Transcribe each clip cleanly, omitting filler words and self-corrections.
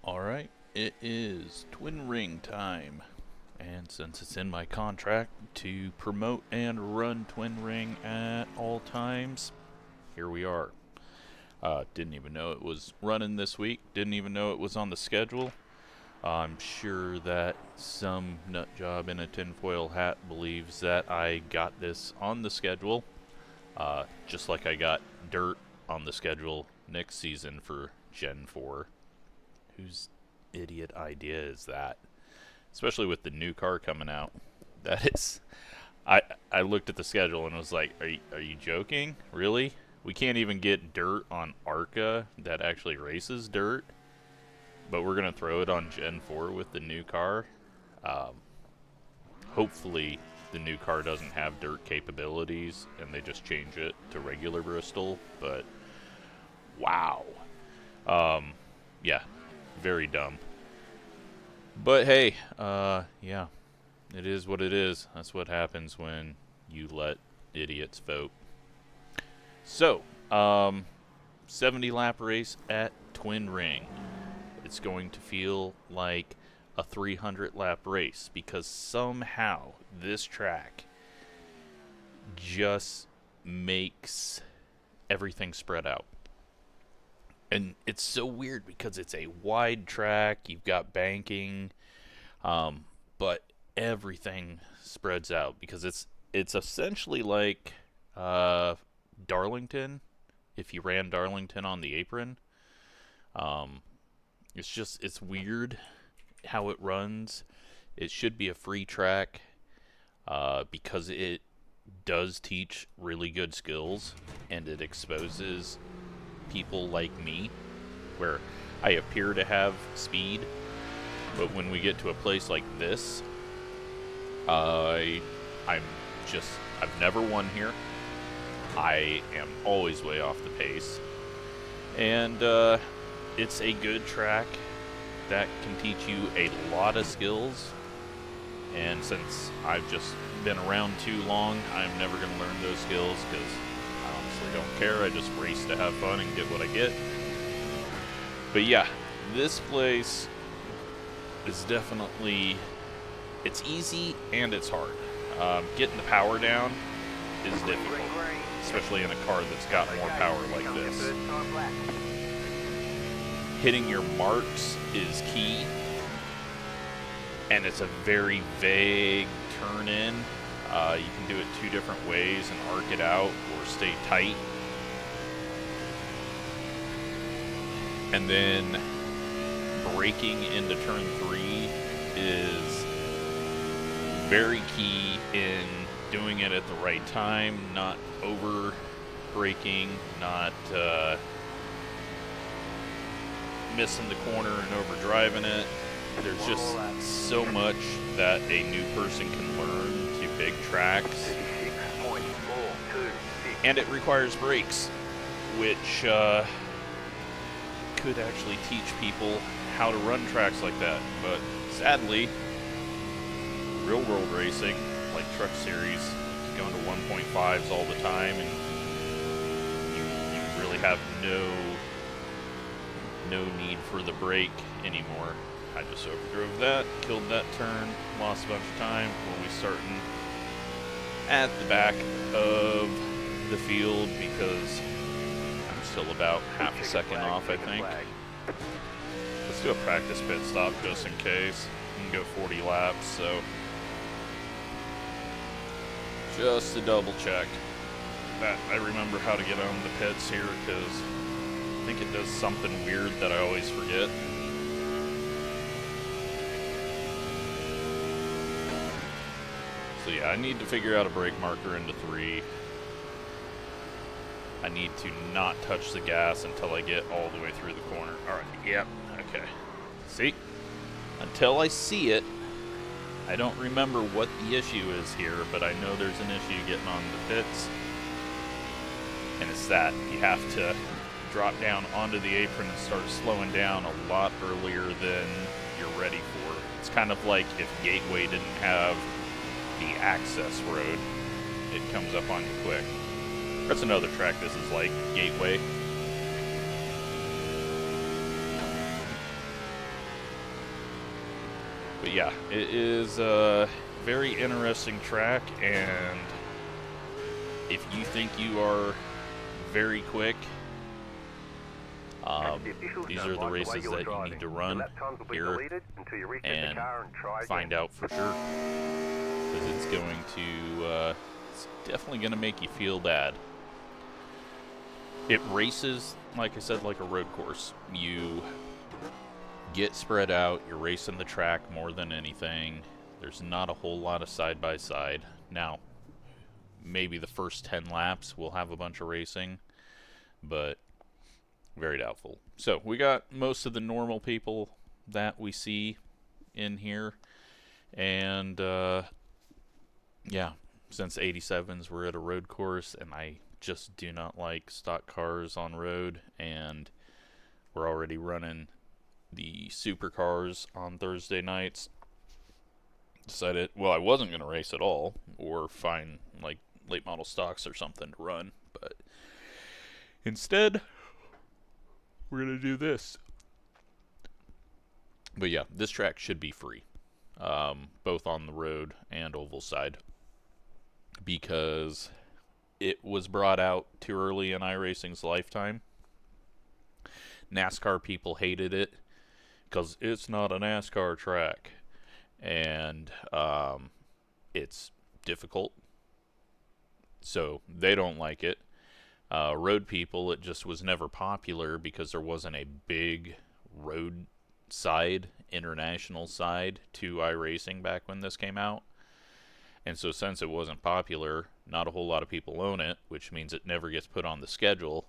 Alright, it is twin ring time. And since it's in my contract to promote and run twin ring at all times, here we are. Didn't even know it was running this week, didn't even know it was on the schedule. I'm sure that some nut job in a tinfoil hat believes that I got this on the schedule, just like I got dirt on the schedule next season for Gen 4. Whose idiot idea is that? Especially with the new car coming out. That is... I looked at the schedule and was like, are you joking? Really? We can't even get dirt on ARCA that actually races dirt? But we're going to throw it on Gen 4 with the new car. Hopefully the new car doesn't have dirt capabilities and they just change it to regular Bristol. But, wow. Yeah. Very dumb. But hey, yeah, it is what it is. That's what happens when you let idiots vote. So, 70 lap race at Twin Ring. It's going to feel like a 300 lap race because somehow this track just makes everything spread out. And it's so weird because it's a wide track, you've got banking, but everything spreads out because it's essentially like Darlington, if you ran Darlington on the apron. It's weird how it runs. It should be a free track because it does teach really good skills and it exposes people like me, where I appear to have speed, but when we get to a place like this, I've never won here. I am always way off the pace, and it's a good track that can teach you a lot of skills, and since I've just been around too long, I'm never going to learn those skills because I honestly don't care. I just race to have fun and get what I get. But yeah, this place is definitely, it's easy and it's hard. Getting the power down is difficult, especially in a car that's got more power like this. Hitting your marks is key, and it's a very vague turn in. You can do it two different ways and arc it out or stay tight. And then braking into turn 3 is very key in doing it at the right time, not over braking, not missing the corner and over driving it. There's just so much that a new person can learn to big tracks, and it requires brakes, which could actually teach people how to run tracks like that. But sadly, real world racing, like Truck Series, is going to 1.5s all the time, and you really have no need for the brake anymore. I just overdrove that, killed that turn, lost a bunch of time. We'll be starting at the back of the field because I'm still about half a second off, I think. Let's do a practice pit stop just in case. We can go 40 laps, so just to double check that I remember how to get on the pits here, because I think it does something weird that I always forget. So yeah, I need to figure out a brake marker into 3. I need to not touch the gas until I get all the way through the corner. Alright, yep, okay. See? Until I see it, I don't remember what the issue is here, but I know there's an issue getting on the pits. And it's that you have to drop down onto the apron and start slowing down a lot earlier than you're ready for. It's kind of like if Gateway didn't have the access road, it comes up on you quick. That's another track this is like, Gateway. But yeah, it is a very interesting track, and if you think you are very quick, these are the races that you need to run here and find out for sure, because it's going to, it's definitely going to make you feel bad. It races, like I said, like a road course. You get spread out, you're racing the track more than anything. There's not a whole lot of side-by-side. Now, maybe the first 10 laps will have a bunch of racing, but very doubtful. So, we got most of the normal people that we see in here, and, yeah, since 87s we're at a road course, and I just do not like stock cars on road, and we're already running the supercars on Thursday nights. Decided, well, I wasn't going to race at all, or find like late model stocks or something to run, but instead we're going to do this. But yeah, this track should be free, both on the road and oval side, because it was brought out too early in iRacing's lifetime. NASCAR people hated it because it's not a NASCAR track, and it's difficult, so they don't like it. Road people, it just was never popular because there wasn't a big road side, international side to iRacing back when this came out. And so since it wasn't popular, not a whole lot of people own it, which means it never gets put on the schedule.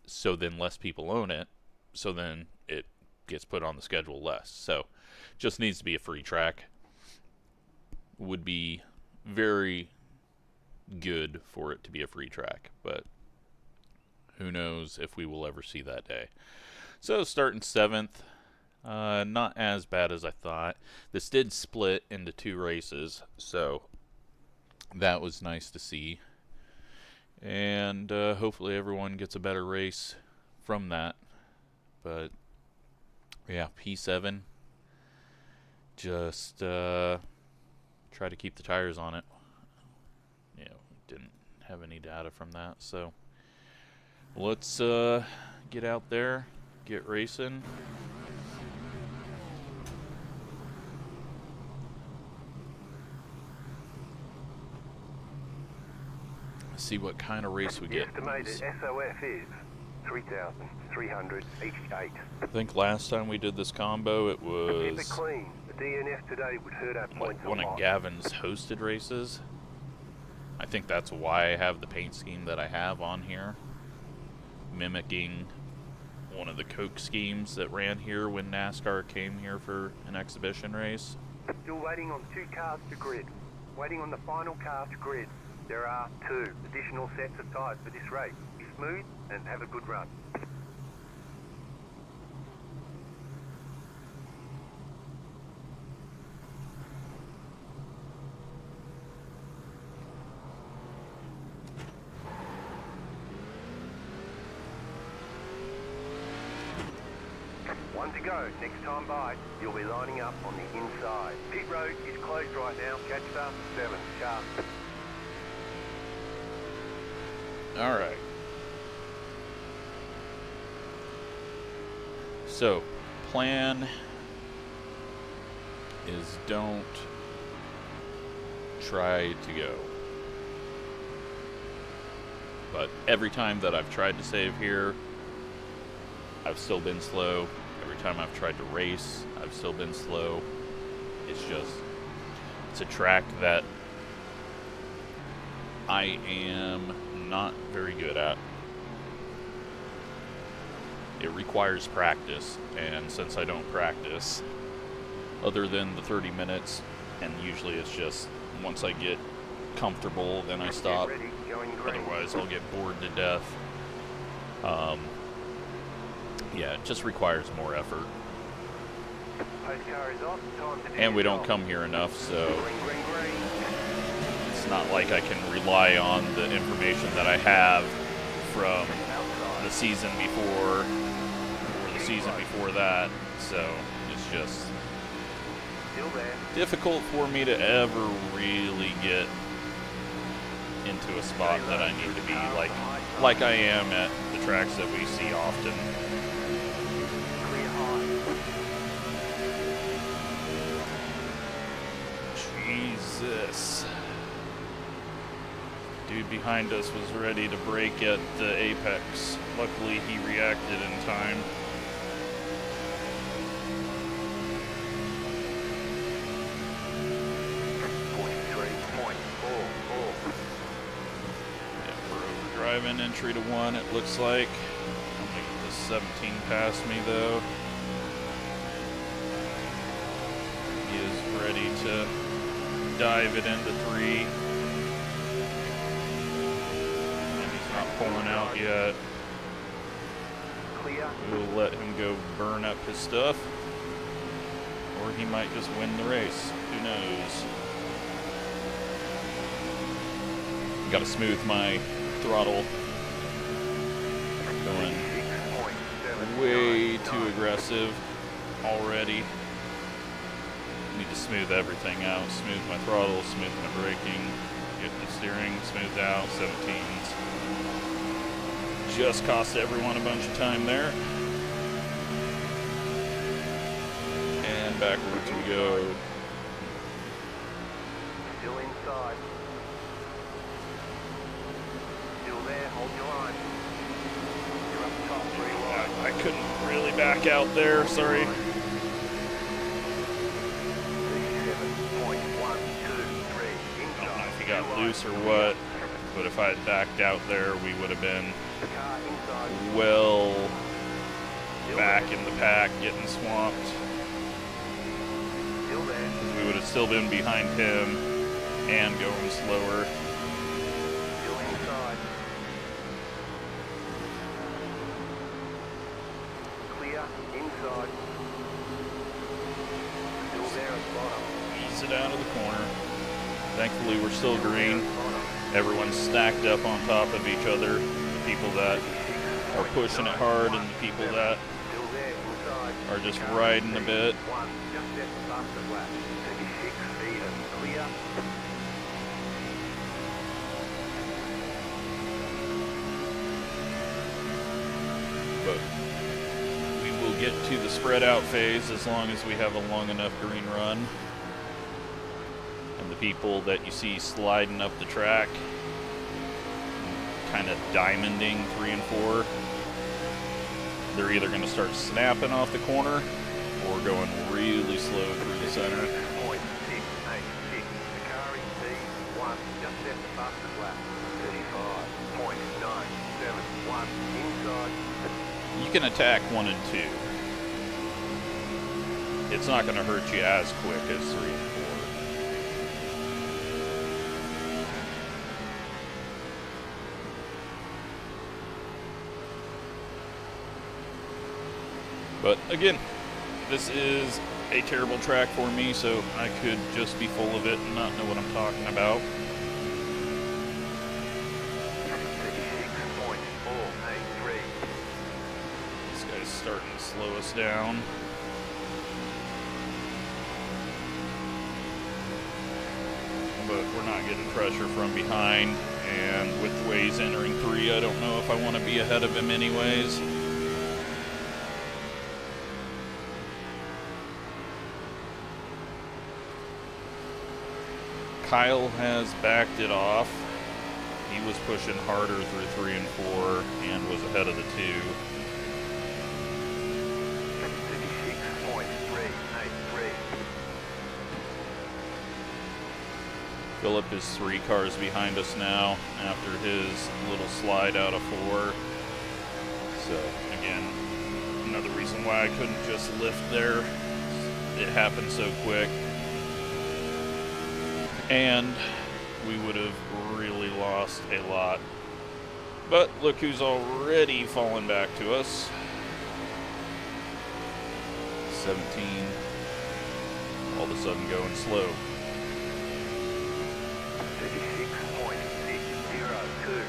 So then less people own it, so then it gets put on the schedule less. So just needs to be a free track. Would be very good for it to be a free track, but who knows if we will ever see that day. So starting 7th, not as bad as I thought. This did split into 2 races, so that was nice to see. And hopefully everyone gets a better race from that. But yeah, P7. Just try to keep the tires on it. You know, didn't have any data from that, so let's get out there, get racing. See what kind of race we get. Estimated SOF is 3,388. I think last time we did this combo, it Keep was it clean. The DNF today would hurt our points like one a lot. of Gavin's hosted races. I think that's why I have the paint scheme that I have on here, mimicking one of the Coke schemes that ran here when NASCAR came here for an exhibition race. Still waiting on 2 cars to grid. Waiting on the final car to grid. There are 2 additional sets of tyres for this race. Be smooth and have a good run. One to go. Next time by, you'll be lining up on the inside. Pit road is closed right now. Catch start 7. Sharp. All right. So, plan is don't try to go. But every time that I've tried to save here, I've still been slow. Every time I've tried to race, I've still been slow. It's a track that I am not very good at. It requires practice, and since I don't practice, other than the 30 minutes, and usually it's just once I get comfortable, then I stop. Otherwise, I'll get bored to death. Yeah, it just requires more effort. And we don't come here enough, so it's not like I can rely on the information that I have from the season before or the season before that. So it's just Still there. difficult for me to ever really get into a spot that I need to be, like I am at the tracks that we see often. Clear high. Jesus. Dude behind us was ready to brake at the apex. Luckily, he reacted in time. Yeah, we're overdriving entry to 1, it looks like. I'm gonna get this 17 past me, though. He is ready to dive it into 3. Not pulling out yet. Clear. We'll let him go burn up his stuff, or he might just win the race. Who knows? Gotta smooth my throttle. Going way too aggressive already. Need to smooth everything out. Smooth my throttle, smooth my braking, get the steering smoothed out. 17s. Just cost everyone a bunch of time there. And backwards we go. Still inside. Still there, hold your line. You're up top, 3 wide. I couldn't really back out there, sorry. 37.123 I don't know inside. if he got loose or what, but if I had backed out there, we would have been Car inside. well Still back there. in the pack, getting swamped. Still there. We would have still been behind him and going slower. Still inside. Clear. Inside. Still there at bottom. Ease it out of the corner. Thankfully, we're still green. Bottom. Everyone's stacked up on top of each other. The people that are pushing it hard and the people that Still there inside. are just riding a bit. 1. Just at the fastest lap. 36 even. Clear. But we will get to the spread out phase as long as we have a long enough green run. And the people that you see sliding up the track, kind of diamonding 3 and 4, they're either going to start snapping off the corner or going really slow through the center. 6.686. The car in P1. Just at the fastest lap. 35.971. Inside. You can attack 1 and 2. It's not going to hurt you as quick as 3 and 4. But again, this is a terrible track for me, so I could just be full of it and not know what I'm talking about. 36.483. This guy's starting to slow us down. But we're not getting pressure from behind, and with the way he's entering 3, I don't know if I want to be ahead of him anyways. Kyle has backed it off. He was pushing harder through 3 and 4 and was ahead of the 2. 36.383. Philip is 3 cars behind us now after his little slide out of 4. So again, another reason why I couldn't just lift there. It happened so quick. And we would have really lost a lot. But look who's already fallen back to us. 17. All of a sudden going slow. 36.602.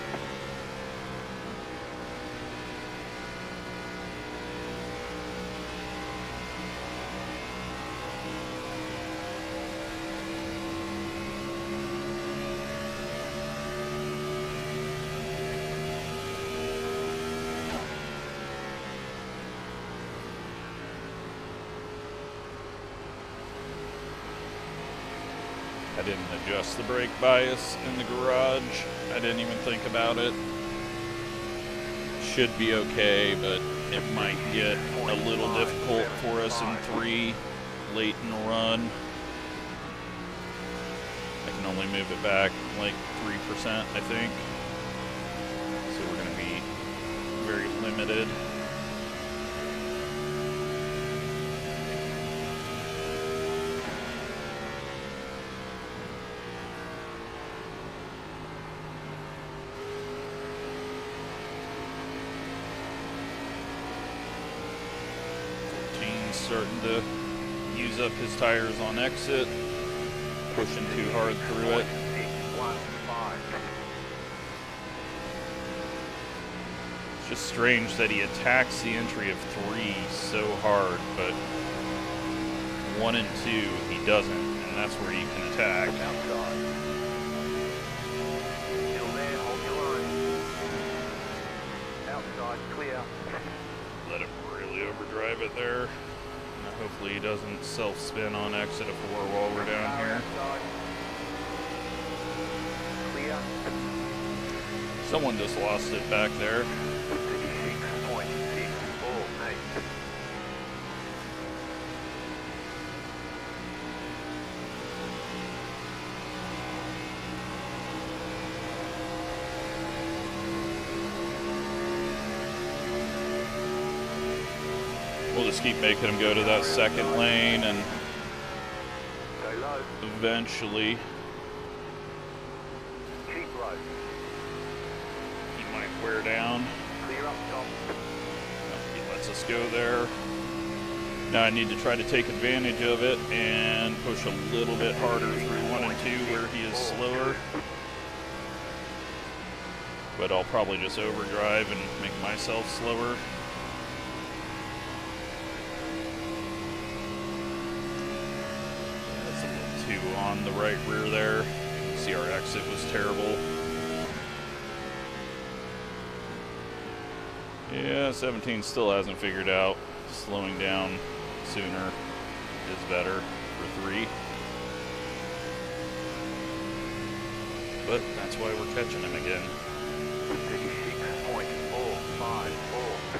I didn't adjust the brake bias in the garage. I didn't even think about it. Should be okay, but it might get a little difficult for us in 3 late in the run. I can only move it back like 3%, I think. So we're going to be very limited. Starting to use up his tires on exit, pushing too hard through it. It's just strange that he attacks the entry of 3 so hard, but 1 and 2 he doesn't, and that's where you can attack. Outside, clear. Let him really overdrive it there. Hopefully he doesn't self-spin on exit of 4 while we're down here. Clear. Someone just lost it back there. 36.648. We'll just keep making him go to that second lane, and Stay low. eventually Keep low. he might wear down. Clear up top. He lets us go there. Now I need to try to take advantage of it and push a little bit harder through 1 and 2 where he is slower. But I'll probably just overdrive and make myself slower. On the right rear there. See, our exit was terrible. Yeah, 17 still hasn't figured out slowing down sooner is better for 3. But that's why we're catching him again. 36.454.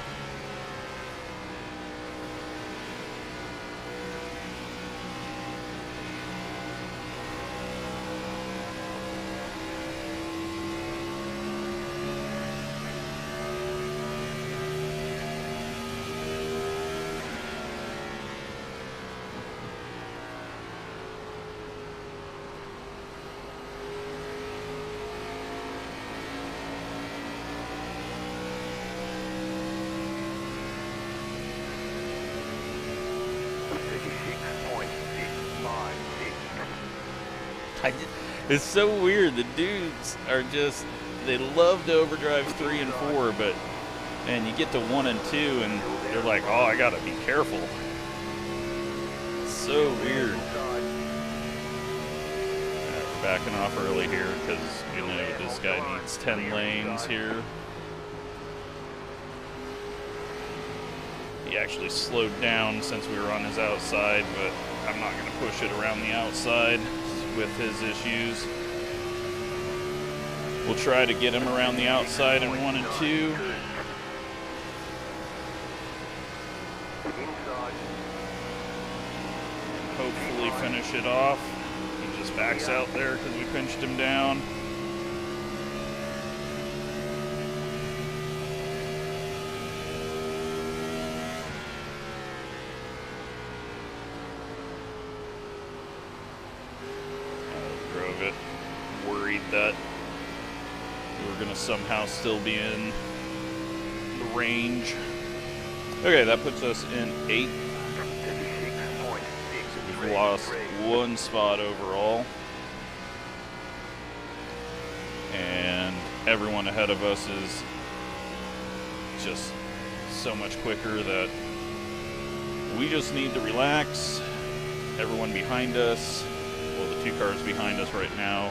It's so weird. The dudes are just, they love to overdrive 3 and 4, but man, you get to 1 and 2 and they're like, oh, I gotta be careful. It's so weird. We're backing off early here because, you know, this guy needs 10 lanes here. He actually slowed down since we were on his outside, but I'm not going to push it around the outside with his issues. We'll try to get him around the outside in 1 and 2. Hopefully finish it off. He just backs out there because we pinched him down. Drove it. Worried that we were going to somehow still be in the range. Okay, that puts us in 8th. We've lost 1 spot overall. And everyone ahead of us is just so much quicker that we just need to relax. Everyone behind us, well, the 2 cars behind us right now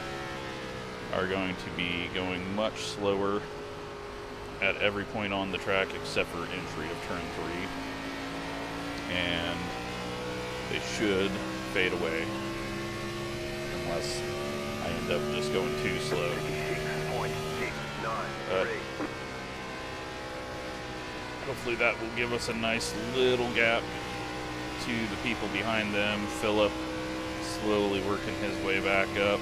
are going to be going much slower at every point on the track except for entry of turn 3. And they should fade away unless I end up just going too slow. 56.693. Hopefully that will give us a nice little gap to the people behind them. Philip slowly working his way back up.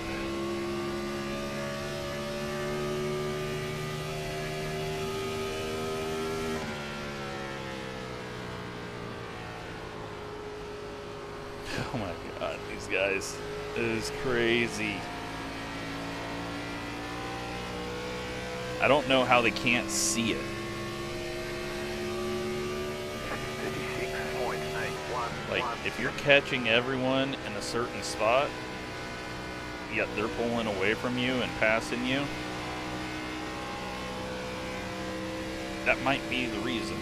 Oh my god, these guys, it is crazy. I don't know how they can't see it. 56.811. Like, if you're catching everyone in a certain spot, yet they're pulling away from you and passing you, that might be the reason.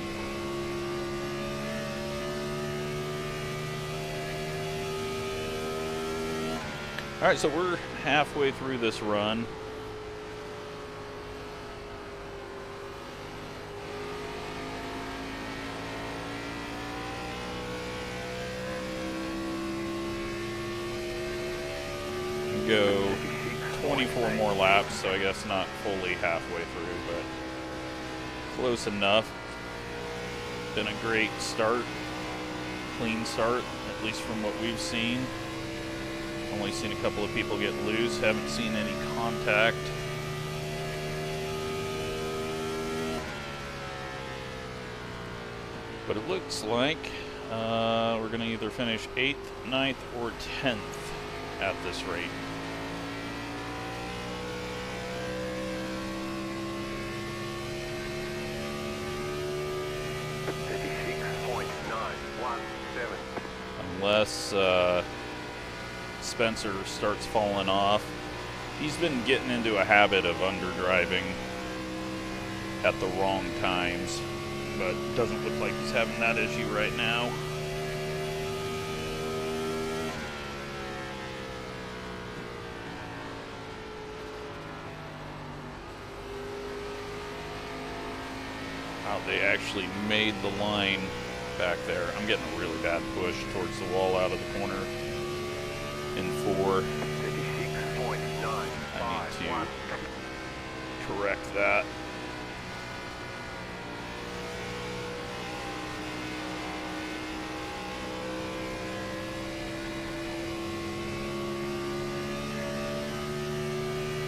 Alright, so we're halfway through this run. Go 24 more laps, so I guess not fully halfway through, but close enough. Been a great start, clean start, at least from what we've seen. Only seen a couple of people get loose, haven't seen any contact. But it looks like we're going to either finish 8th, 9th, or 10th at this rate. Unless Spencer starts falling off. He's been getting into a habit of underdriving at the wrong times, but doesn't look like he's having that issue right now. Wow, they actually made the line back there. I'm getting a really bad push towards the wall out of the corner in 4. 56.951. I need to correct that.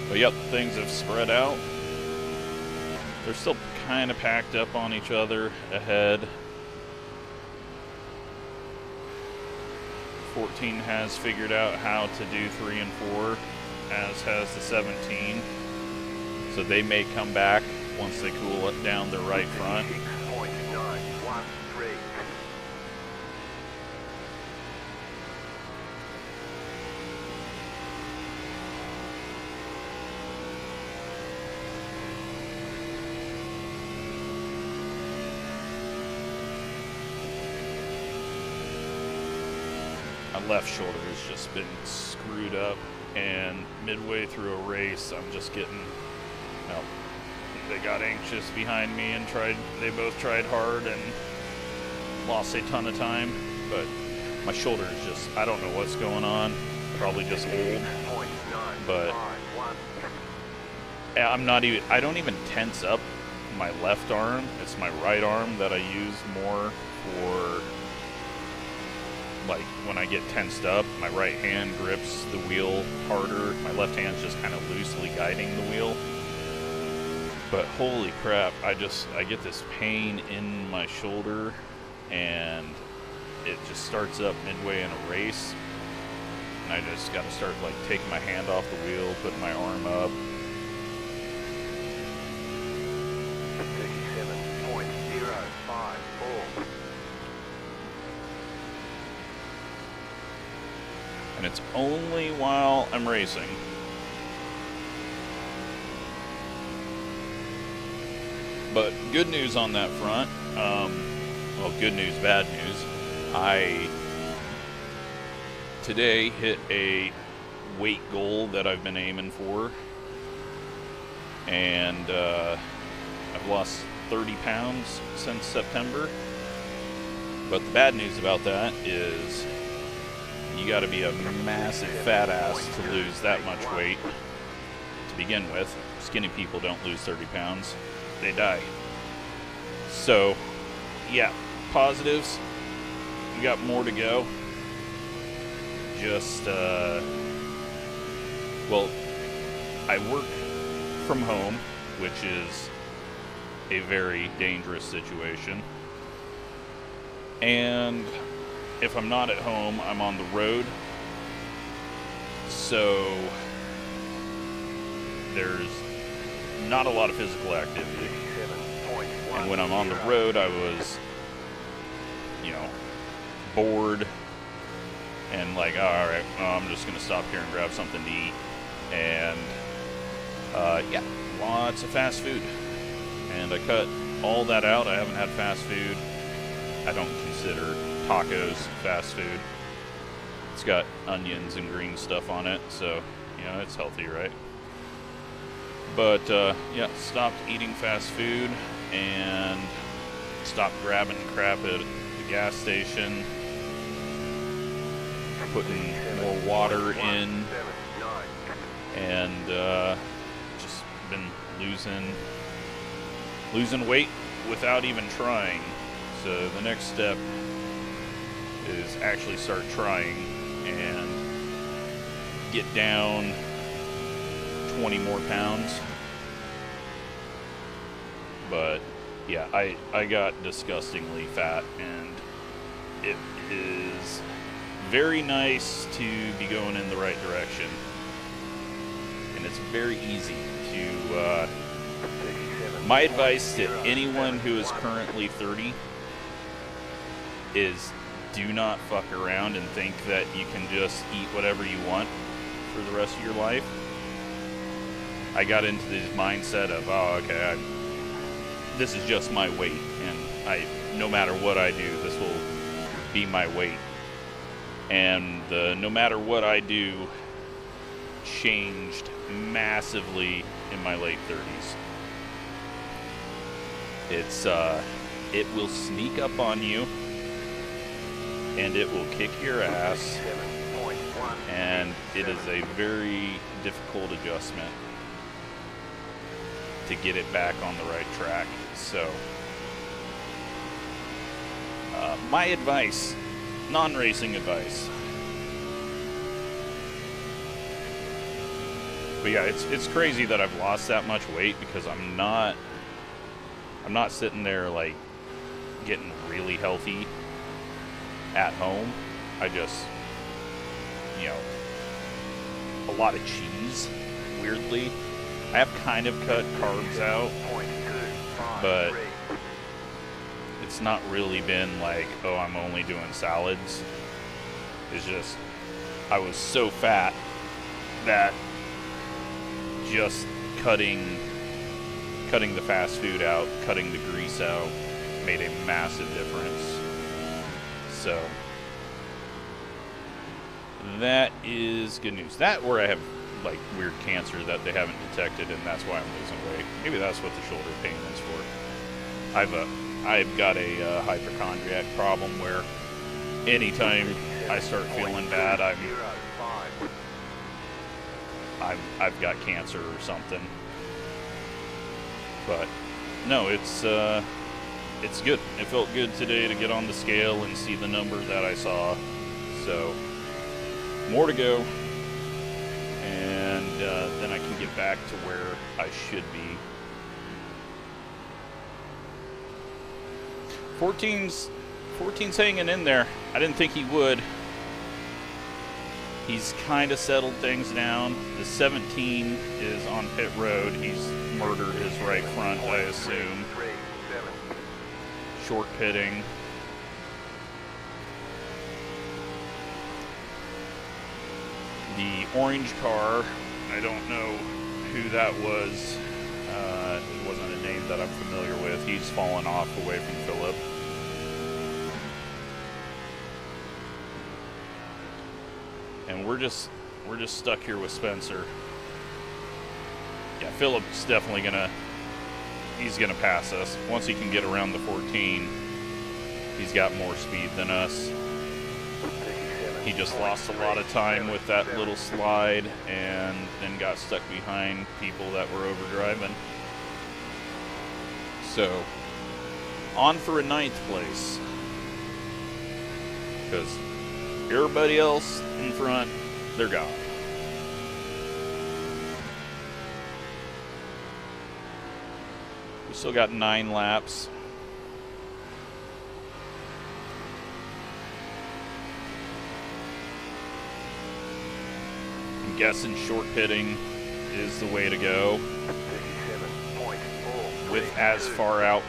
But yep, things have spread out. They're still kind of packed up on each other ahead. 14 has figured out how to do 3 and 4, as has the 17. So they may come back once they cool it down their right front. 56.913. My left shoulder has just been screwed up, and midway through a race, I'm just getting, well, they got anxious behind me and they both tried hard and lost a ton of time, but my shoulder is just, I don't know what's going on, probably just old, but I don't even tense up my left arm. It's my right arm that I use more for, like, when I get tensed up. My right hand grips the wheel harder. My left hand's just kind of loosely guiding the wheel. But holy crap, I get this pain in my shoulder, and it just starts up midway in a race. And I just got to start, like, taking my hand off the wheel, putting my arm up. 37.054. And it's only while I'm racing. But good news on that front. Well, good news, bad news. I today hit a weight goal that I've been aiming for. And I've lost 30 pounds since September. But the bad news about that is you got to be a massive fat ass to lose that much weight to begin with. Skinny people don't lose 30 pounds. They die. So, yeah, positives. We got more to go. Just, well, I work from home, which is a very dangerous situation. And if I'm not at home, I'm on the road. So there's not a lot of physical activity. And when I'm on the road, I was, you know, bored and like, oh, all right, well, I'm just going to stop here and grab something to eat. And, yeah, lots of fast food. And I cut all that out. I haven't had fast food. I don't consider tacos fast food. It's got onions and green stuff on it, so, you know, it's healthy, right? But, yeah, stopped eating fast food and stopped grabbing crap at the gas station. Putting more water in. And, just been losing weight without even trying. So the next step is actually start trying and get down 20 more pounds. But yeah, I got disgustingly fat, and it is very nice to be going in the right direction. And it's very easy to, my advice to anyone who is currently 30 is do not fuck around and think that you can just eat whatever you want for the rest of your life. I got into this mindset of, oh, okay, this is just my weight, and no matter what I do, this will be my weight. And the no matter what I do changed massively in my late 30s. It will sneak up on you, and it will kick your ass, and it is a very difficult adjustment to get it back on the right track. So, my advice, non-racing advice. But yeah, it's crazy that I've lost that much weight, because I'm not sitting there like getting really healthy at home. I just, you know, a lot of cheese, weirdly. I have kind of cut carbs out, but it's not really been like, oh, I'm only doing salads. It's just, I was so fat that just cutting the fast food out, cutting the grease out, made a massive difference. So that is good news. That, or I have like weird cancer that they haven't detected, and that's why I'm losing weight. Maybe that's what the shoulder pain is for. I've got a hypochondriac problem where anytime I start feeling bad, I've got cancer or something. But no, it's good. It felt good today to get on the scale and see the number that I saw. So more to go, and then I can get back to where I should be. 14's hanging in there. I didn't think he would. He's kind of settled things down. The 17 is on pit road. He's murdered his right front, I assume. Short pitting. The orange car, I don't know who that was. It wasn't a name that I'm familiar with. He's fallen off away from Philip. And we're just stuck here with Spencer. Yeah, Philip's definitely he's gonna pass us. Once he can get around the 14, he's got more speed than us. He just lost a lot of time with that little slide and then got stuck behind people that were overdriving. So, on for a 9th place. Because everybody else in front, they're gone. We still got 9 laps. I'm guessing short pitting is the way to go. With as far out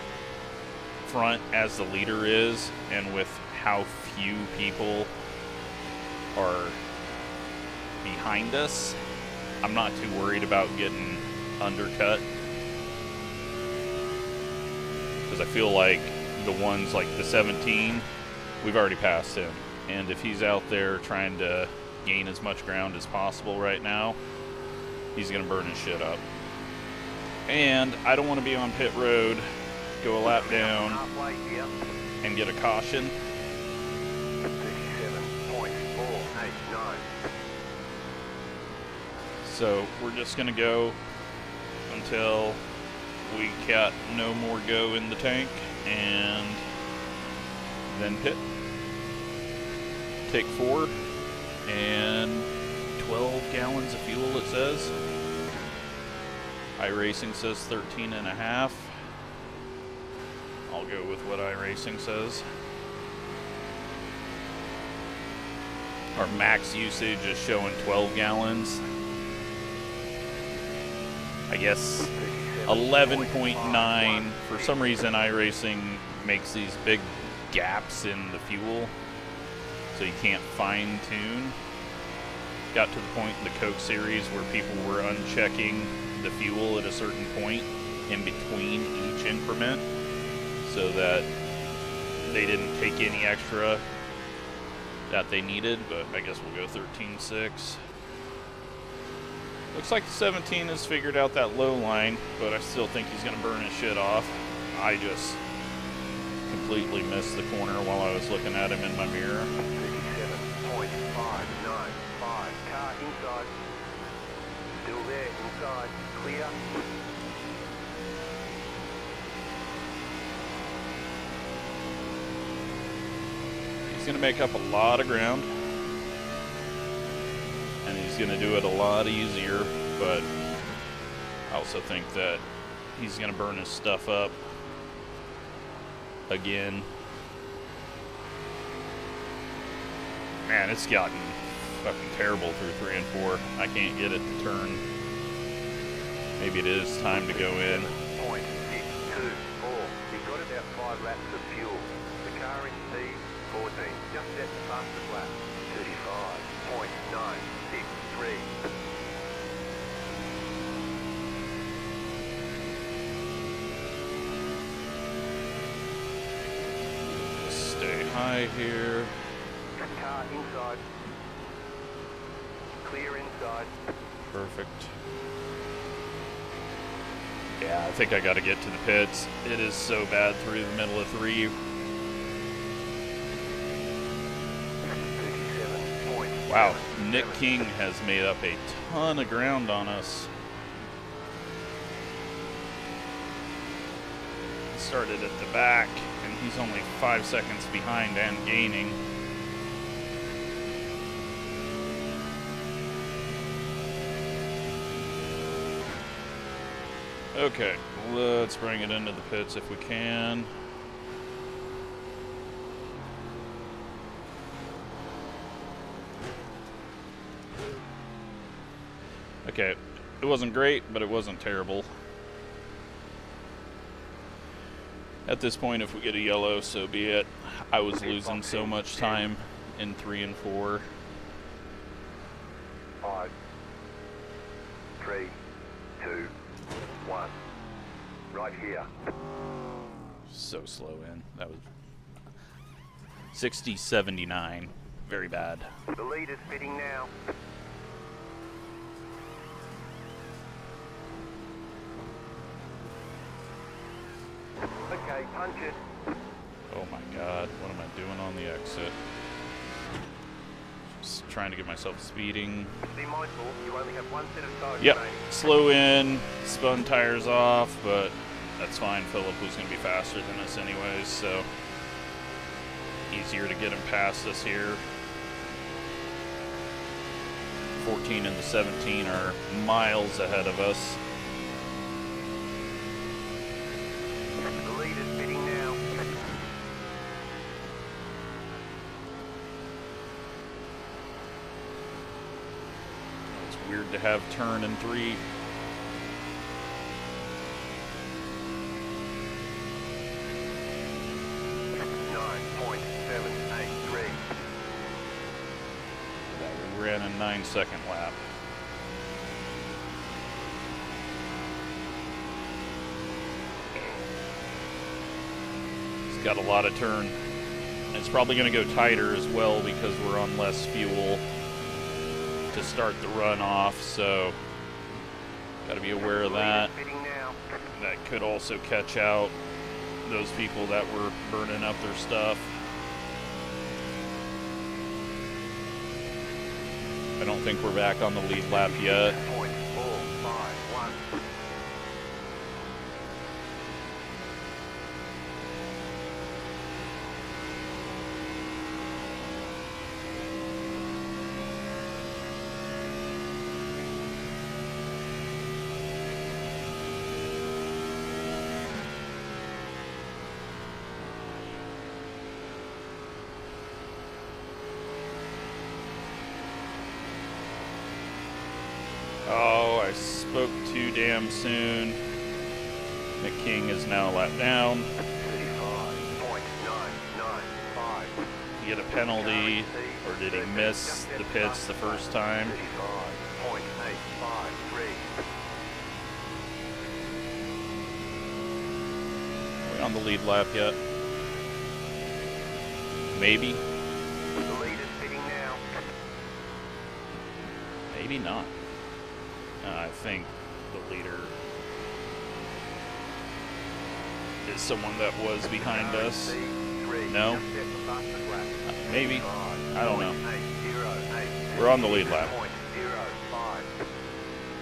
front as the leader is, and with how few people are behind us, I'm not too worried about getting undercut. Because I feel like the ones like the 17, we've already passed him. And if he's out there trying to gain as much ground as possible right now, he's going to burn his shit up. And I don't want to be on pit road, go a lap down, and get a caution. 37.489. So we're just going to go until we got no more go in the tank, and then pit. Take 4 and 12 gallons of fuel, it says. iRacing says 13.5. I'll go with what iRacing says. Our max usage is showing 12 gallons. I guess 11.9. For some reason, iRacing makes these big gaps in the fuel, so you can't fine tune. Got to the point in the Coke series where people were unchecking the fuel at a certain point in between each increment, so that they didn't take any extra that they needed. But I guess we'll go 13.6. Looks like the 17 has figured out that low line, but I still think he's going to burn his shit off. I just completely missed the corner while I was looking at him in my mirror. 37.595. Car inside. Still there, inside. Clear. He's going to make up a lot of ground, and he's going to do it a lot easier, but I also think that he's going to burn his stuff up again. Man, it's gotten fucking terrible through 3 and 4. I can't get it to turn. Maybe it is time to go in. 0.624. He got about 5 laps of fuel. The car in speed, 14. Just set the fastest lap. 35.963. Stay high here. Car inside. Clear inside. Perfect. Yeah, I think I got to get to the pits. It is so bad through the middle of 3. Wow, Nick King has made up a ton of ground on us. He started at the back, and he's only 5 seconds behind and gaining. Okay, let's bring it into the pits if we can. Okay, it wasn't great, but it wasn't terrible. At this point, if we get a yellow, so be it. I was losing so much time in 3 and 4. 5, 3, 2, 1. Right here. So slow in. That was 60.79. Very bad. The leader's pitting now. Okay, punch it. Oh my god, what am I doing on the exit? Just trying to get myself speeding. Be mindful, you only have one set of tires Yep, remaining. slow in, spun tires off, but that's fine. Philip was going to be faster than us anyways, so easier to get him past us here. 14 and the 17 are miles ahead of us. The lead is pitting now. It's weird to have turn in 3. We ran a 9-second lap. It's got a lot of turn. It's probably going to go tighter as well because we're on less fuel to start the run off, so got to be aware of that. That could also catch out those people that were burning up their stuff. I don't think we're back on the lead lap yet. Oh, I spoke too damn soon. McKing is now a lap down. 35.995. Did he get a penalty, or did he miss the pits the first time? 35.853. Are we on the lead lap yet? Maybe. The lead is pitting now. Maybe not. I think the leader is someone that was behind us. No? Maybe. I don't know. We're on the lead lap. I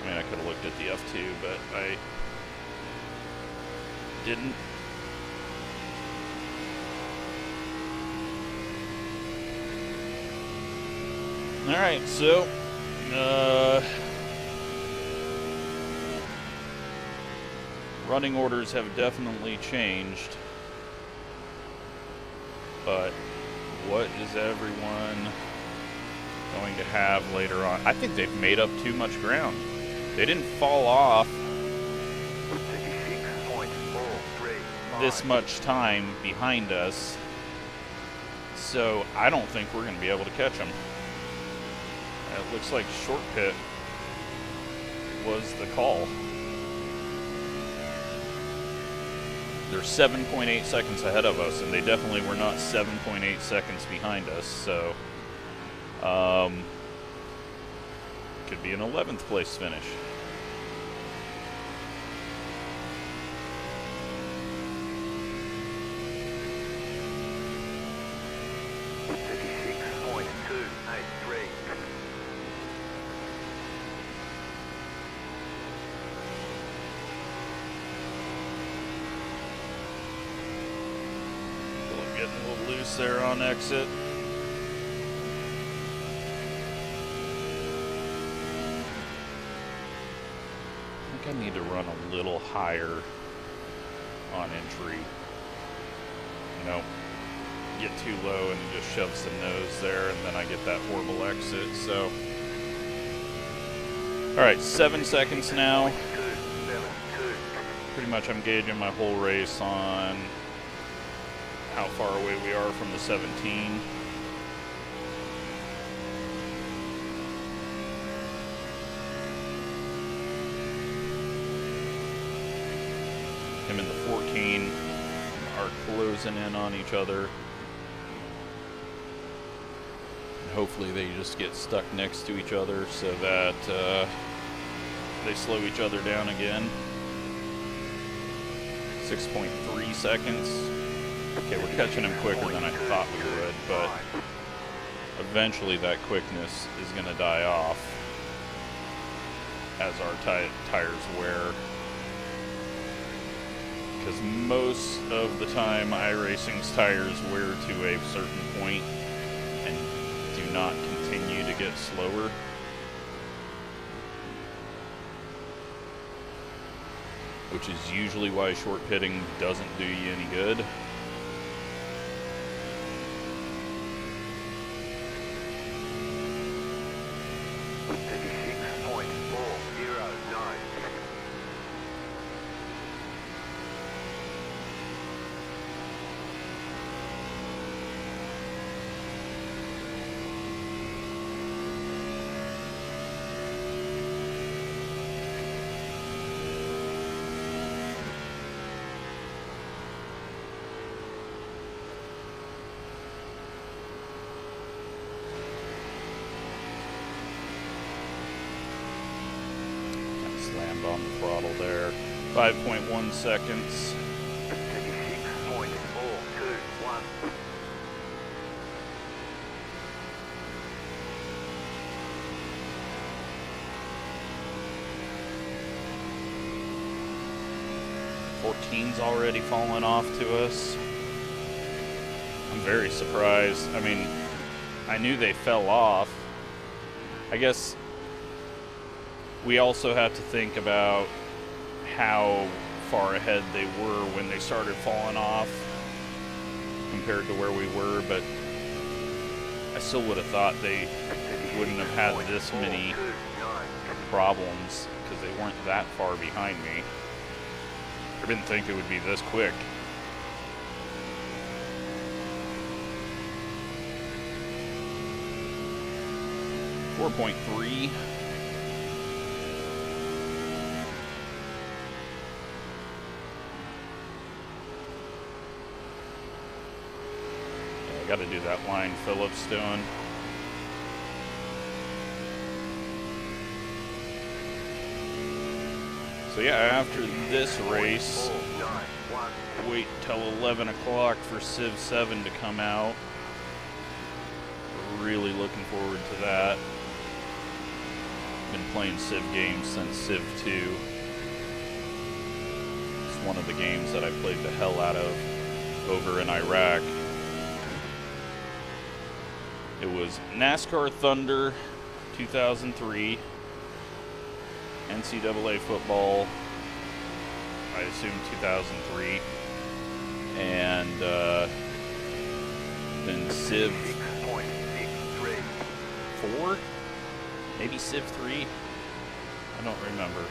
mean, I could have looked at the F2, but I didn't. Alright, so running orders have definitely changed, but what is everyone going to have later on? I think they've made up too much ground. They didn't fall off this much time behind us, so I don't think we're going to be able to catch them. It looks like short pit was the call. They're 7.8 seconds ahead of us, and they definitely were not 7.8 seconds behind us, so could be an 11th place finish. Getting a little loose there on exit. I think I need to run a little higher on entry. Nope. Get too low and it just shoves the nose there, and then I get that horrible exit, so. Alright, 7 seconds now. Pretty much I'm gauging my whole race on how far away we are from the 17. Him and the 14 are closing in on each other. And hopefully they just get stuck next to each other so that they slow each other down again. 6.3 seconds. Okay, we're catching him quicker than I thought we would, but eventually that quickness is going to die off as our tires wear. Because most of the time iRacing's tires wear to a certain point and do not continue to get slower. Which is usually why short pitting doesn't do you any good. Slammed on the throttle there. 5.1 seconds. 36.421. Fourteen's already fallen off to us. I'm very surprised. I mean, I knew they fell off. I guess we also have to think about how far ahead they were when they started falling off compared to where we were, but I still would have thought they wouldn't have had this many problems because they weren't that far behind me. I didn't think it would be this quick. .3. I got to do that line Phillips doing. So yeah, after this race, wait till 11 o'clock for Civ 7 to come out. Really looking forward to that. Been playing Civ games since Civ 2. It's one of the games that I played the hell out of over in Iraq. It was NASCAR Thunder 2003, NCAA football, I assume 2003, and then Civ 4? Maybe Civ 3? I don't remember.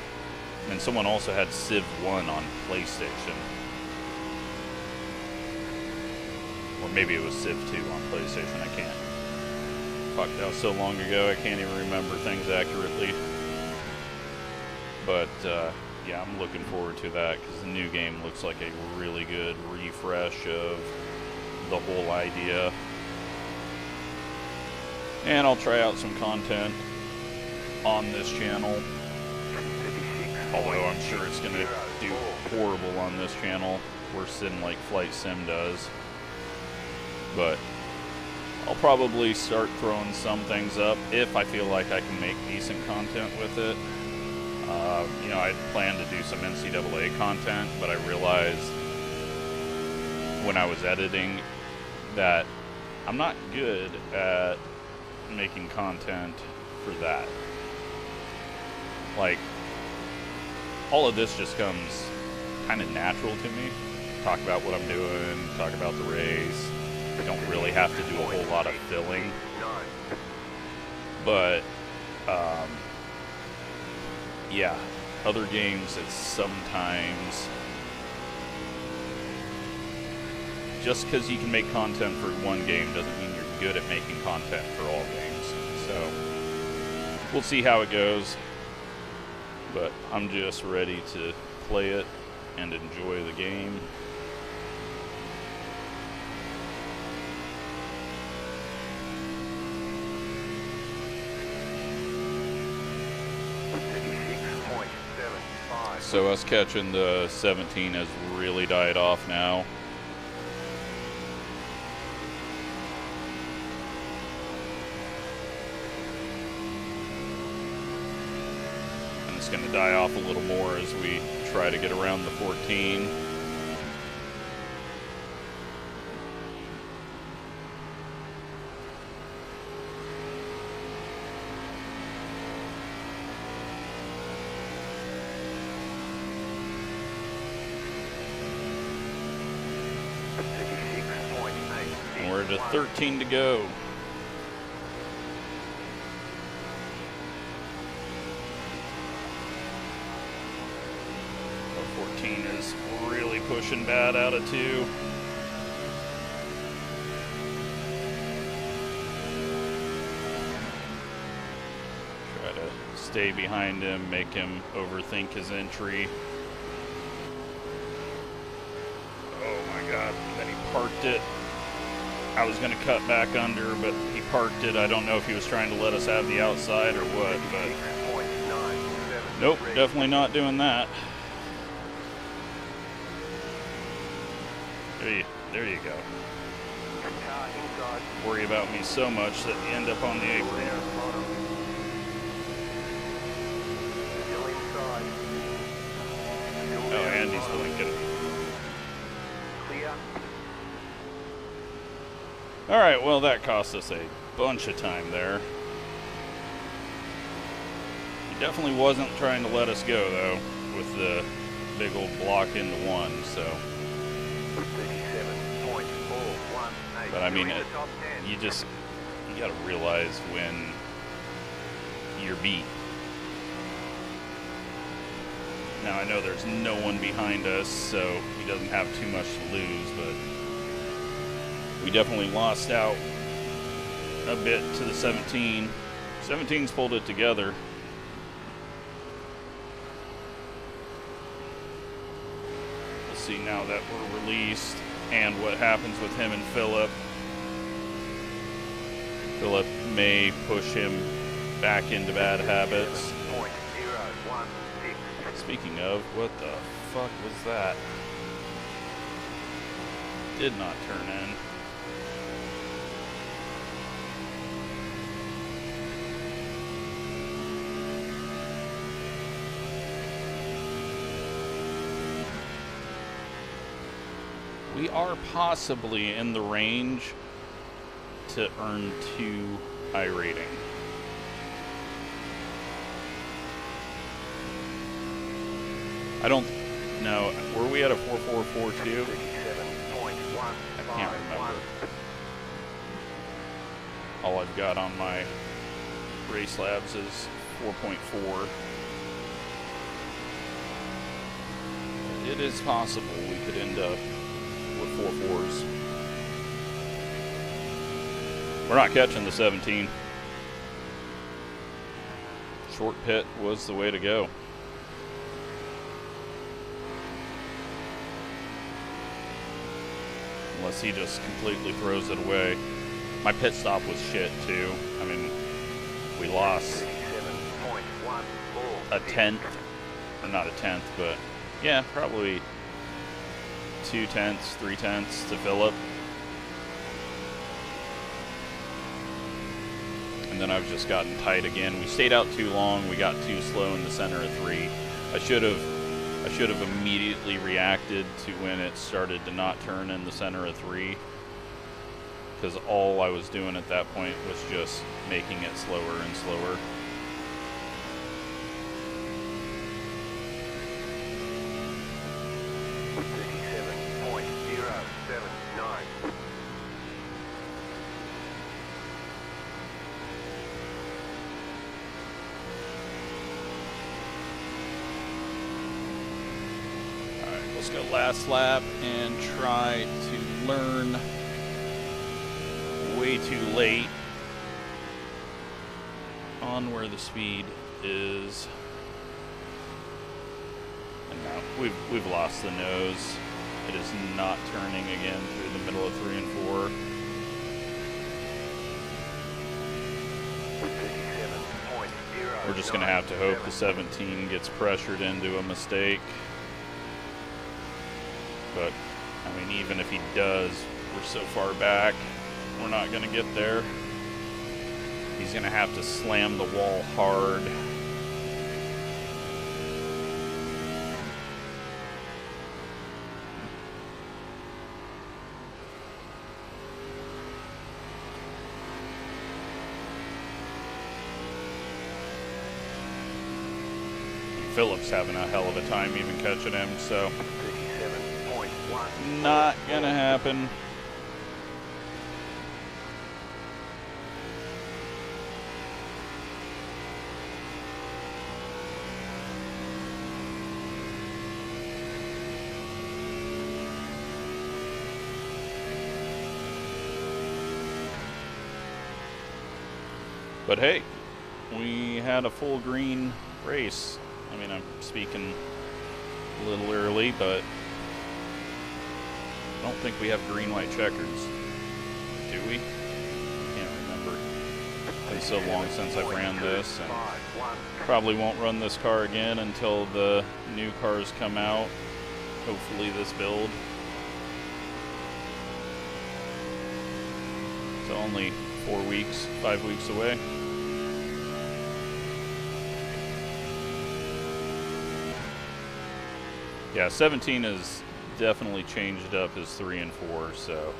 And someone also had Civ 1 on PlayStation. Or maybe it was Civ 2 on PlayStation, I can't. Fuck, that was so long ago, I can't even remember things accurately. But, yeah, I'm looking forward to that, because the new game looks like a really good refresh of the whole idea. And I'll try out some content on this channel. Although I'm sure it's going to do horrible on this channel, worse than like Flight Sim does. But I'll probably start throwing some things up if I feel like I can make decent content with it. You know, I planned to do some NCAA content, but I realized when I was editing that I'm not good at making content for that. Like, all of this just comes kind of natural to me. Talk about what I'm doing, talk about the race. I don't really have to do a whole lot of filling. But, yeah, other games, it's sometimes, just because you can make content for one game doesn't mean you're good at making content for all games. So, we'll see how it goes. But I'm just ready to play it and enjoy the game. So us catching the 17 has really died off now. going to die off a little more as we try to get around the 14. And we're at 13 to go. Is really pushing bad out of 2. Try to stay behind him, make him overthink his entry. Oh my god, then he parked it. I was going to cut back under, but he parked it. I don't know if he was trying to let us have the outside or what, but nope, definitely not doing that. There you go. Worry about me so much that you end up on the apron. Oh, Andy's blinking. Alright, well that cost us a bunch of time there. He definitely wasn't trying to let us go, though, with the big old block into 1, so... But I mean, you gotta realize when you're beat. Now I know there's no one behind us, so he doesn't have too much to lose, but we definitely lost out a bit to the 17. 17's pulled it together. We'll see now that we're released. And what happens with him and Phillip. Phillip may push him back into bad habits. Speaking of, what the fuck was that? Did not turn in. We are possibly in the range to earn 2 iRating. I don't know. Were we at a 4442? I can't remember. All I've got on my Racelabs is 4.4. It is possible we could end up with 4.4s. We're not catching the 17. Short pit was the way to go. Unless he just completely throws it away. My pit stop was shit too. I mean, we lost a tenth, or not a tenth, but yeah, probably 2 tenths, 3 tenths to Phillip. And then I've just gotten tight again. We stayed out too long. We got too slow in the center of 3. I should have immediately reacted to when it started to not turn in the center of 3. Because all I was doing at that point was just making it slower and slower. Let's go last lap and try to learn way too late on where the speed is. And now we've lost the nose. It is not turning again through the middle of 3 and 4. We're just going to have to hope the 17 gets pressured into a mistake. But, I mean, even if he does, we're so far back, we're not going to get there. He's going to have to slam the wall hard. Phillips having a hell of a time even catching him, so 37.1. not gonna happen. But hey, we had a full green race. I mean, I'm speaking a little early, but I don't think we have green-white checkers. Do we? Can't remember. It's been so long since I've ran this, and probably won't run this car again until the new cars come out. Hopefully this build. It's only 4 weeks, 5 weeks away. Yeah, 17 has definitely changed up his 3 and 4, so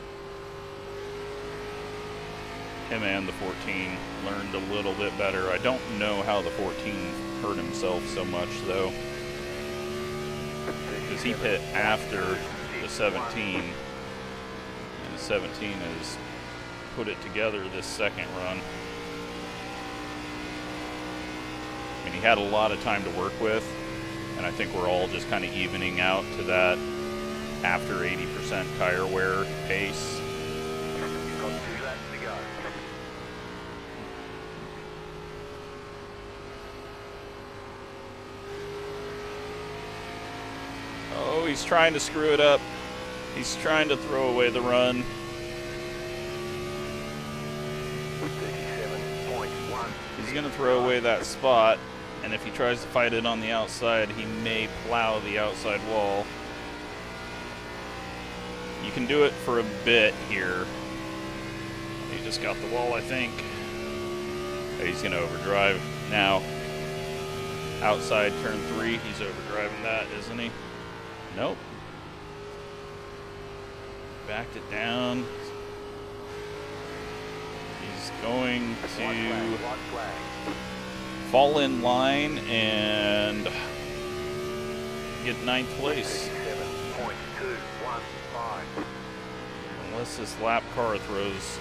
him and the 14 learned a little bit better. I don't know how the 14 hurt himself so much, though, because he pit after the 17, and the 17 has put it together this second run. I mean, he had a lot of time to work with, and I think we're all just kind of evening out to that after 80% tire wear pace. You've got 2 laps to go. Oh, he's trying to screw it up. He's trying to throw away the run. 37.1. He's going to throw away that spot, and if he tries to fight it on the outside, he may plow the outside wall. You can do it for a bit here. He just got the wall, I think. He's going to overdrive now. Outside turn 3, he's overdriving that, isn't he? Nope. Backed it down. He's going to fall in line and get 9th place. 37.215. Unless this lap car throws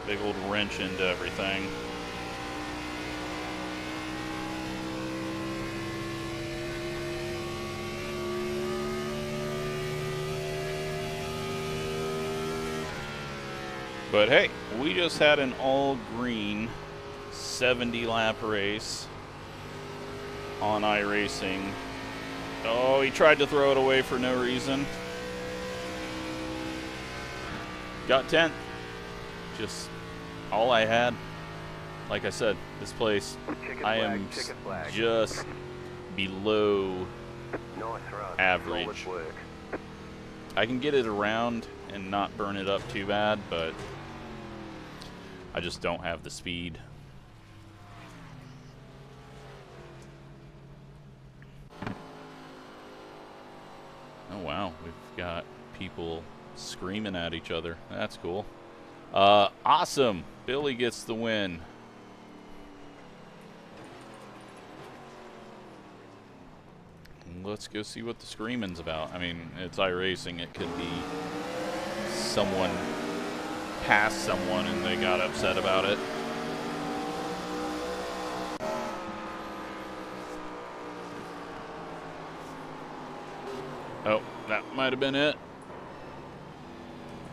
a big old wrench into everything. But hey, we just had an all-green 70-lap race on iRacing. Oh, he tried to throw it away for no reason. Got 10th. Just all I had. Like I said, this place, I am just below average. I can get it around and not burn it up too bad, but I just don't have the speed. Oh wow, we've got people screaming at each other. That's cool. Awesome. Billy gets the win. Let's go see what the screaming's about. I mean, it's iRacing. It could be someone passed someone and they got upset about it. Oh, that might have been it.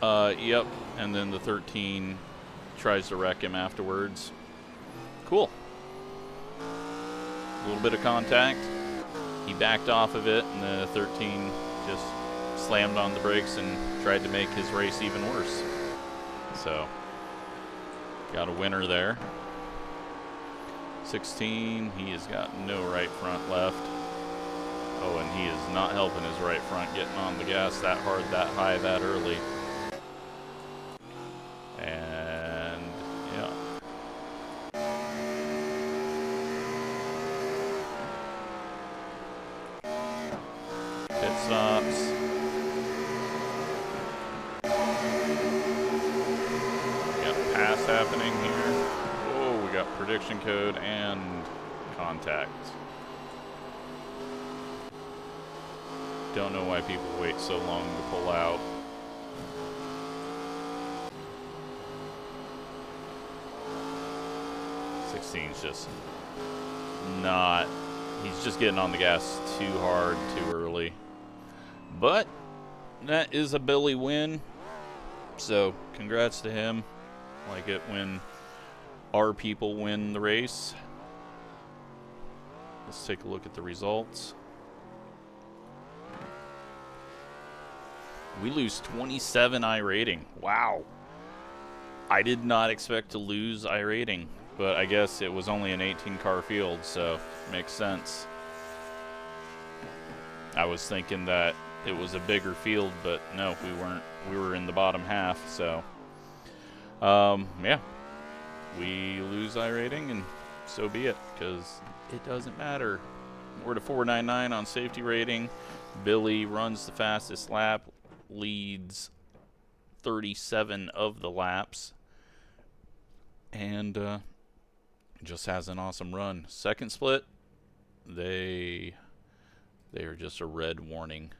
Yep. And then the 13 tries to wreck him afterwards. Cool. A little bit of contact. He backed off of it, and the 13 just slammed on the brakes and tried to make his race even worse. So, got a winner there. 16, he has got no right front left. Oh, and he is not helping his right front getting on the gas that hard, that high, that early. And, yeah. Pit stops. We got pass happening here. Oh, we got prediction code and contact. Don't know why people wait so long to pull out. He's just not, he's just getting on the gas too hard, too early. But that is a Billy win, so congrats to him. Like it when our people win the race. Let's take a look at the results. We lose 27 iRating. Wow. I did not expect to lose iRating, but I guess it was only an 18-car field, so makes sense. I was thinking that it was a bigger field, but no, we weren't. We were in the bottom half, so yeah. We lose iRating, and so be it, because it doesn't matter. We're to 499 on safety rating. Billy runs the fastest lap, leads 37 of the laps, and just has an awesome run. Second split, they are just a red warning.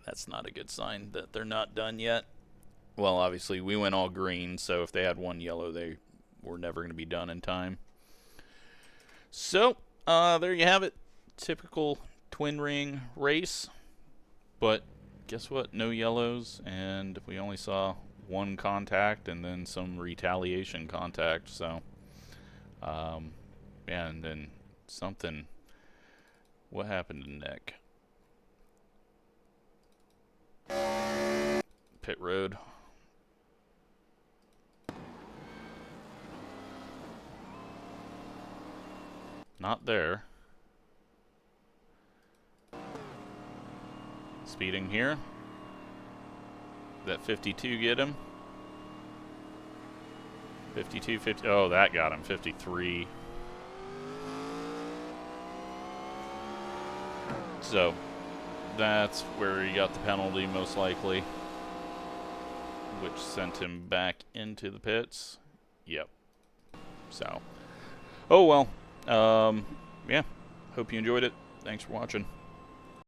That's not a good sign that they're not done yet. Well, obviously we went all green, so if they had one yellow, they were never going to be done in time. So there you have it. Typical twin ring race, but guess what? No yellows, and we only saw one contact and then some retaliation contact. So yeah, and then something. What happened to Nick? Pit road. Not there. Speeding here. That 52 get him? 52, 50. Oh, that got him. 53. So, that's where he got the penalty, most likely. Which sent him back into the pits. Yep. So, oh well. Yeah. Hope you enjoyed it. Thanks for watching.